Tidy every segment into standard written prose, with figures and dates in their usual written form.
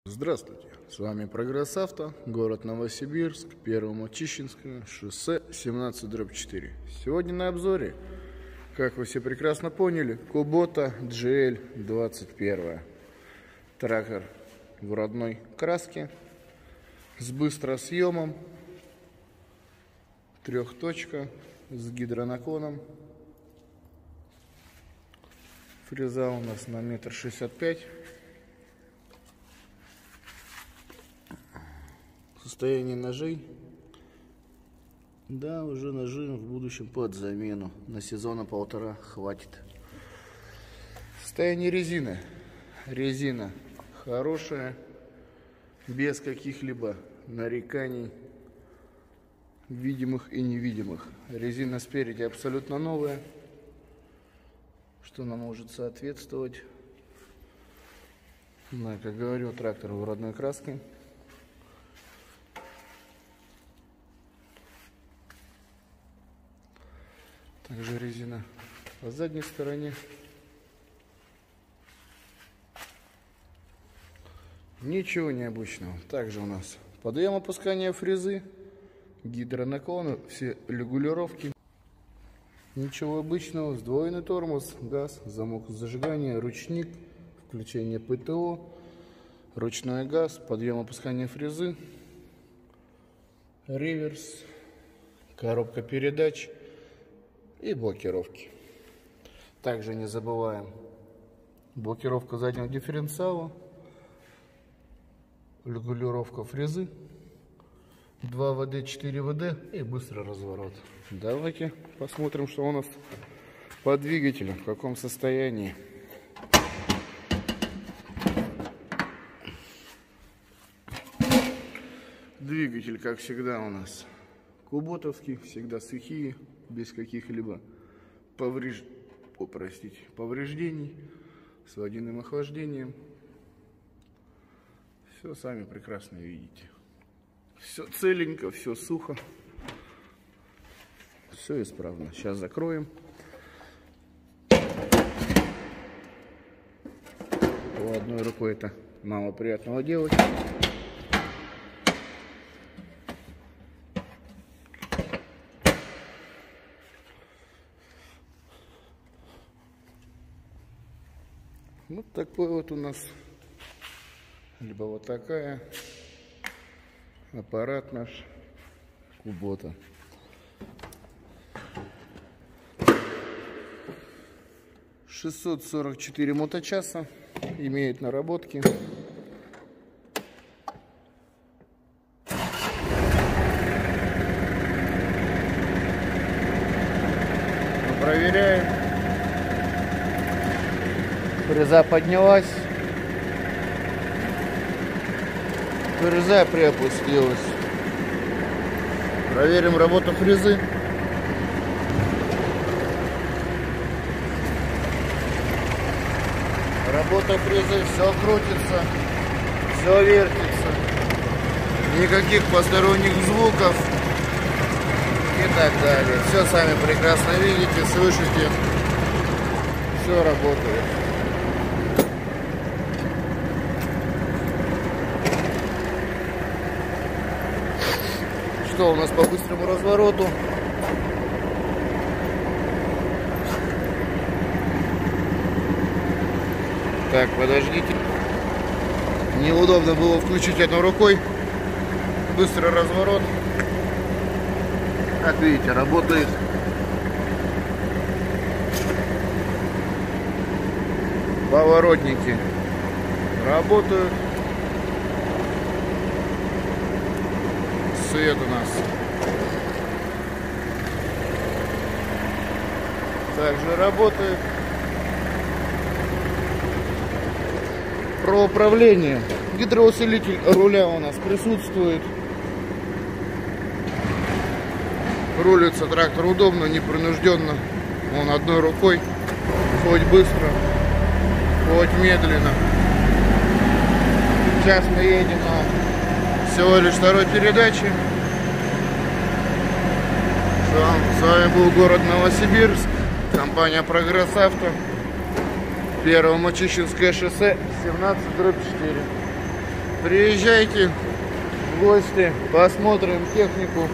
Здравствуйте, с вами Прогресс Авто, город Новосибирск, Первомочищенское, шоссе 17/4. Сегодня на обзоре, как вы все прекрасно поняли, Kubota GL21. Трактор в родной краске, с быстросъемом, трехточка, с гидронаклоном. Фреза у нас на 1,65 м. Состояние ножей. Да, уже ножи в будущем под замену. На сезона полтора хватит. Состояние резины. Резина хорошая, без каких-либо нареканий, видимых и невидимых. Резина спереди абсолютно новая, что нам может соответствовать. Да, как говорю, трактор в родной краске. Также резина по задней стороне. Ничего необычного. Также у нас подъем опускания фрезы, гидронаклоны, все регулировки. Ничего обычного. Сдвоенный тормоз, газ, замок зажигания, ручник, включение ПТО, ручной газ, подъем опускания фрезы, реверс, коробка передач и блокировки. Также не забываем блокировка заднего дифференциала, регулировка фрезы, 2 ВД, 4 ВД и быстрый разворот. Давайте посмотрим, что у нас по двигателю, в каком состоянии. Двигатель, как всегда, у нас куботовский, всегда сухие, без каких-либо повреждений, с водяным охлаждением. Все сами прекрасно видите. Все целенько, все сухо, все исправно. Сейчас закроем. Одной рукой это мало приятного делать. Вот такой вот у нас, либо вот такая, аппарат наш Kubota. $644 моточаса, имеет наработки. Проверяем. Фреза поднялась, фреза приопустилась. Проверим работу фрезы. Работа фрезы, все крутится, все вертится, никаких посторонних звуков и так далее. Все сами прекрасно видите, слышите, все работает. Что у нас по быстрому развороту? Так, подождите. Неудобно было включить одной рукой. Быстрый разворот. Как видите, работает. Поворотники работают. Свет у нас также работает. Про управление. Гидроусилитель руля у нас присутствует. Рулится трактор удобно, непринужденно. Он одной рукой, хоть быстро, хоть медленно. Сейчас мы едем на всего лишь второй передачи. С вами был город Новосибирск, компания Прогресс Авто, Первомочищенское шоссе 17/4. Приезжайте в гости, посмотрим технику.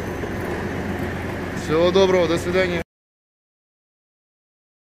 Всего доброго, до свидания.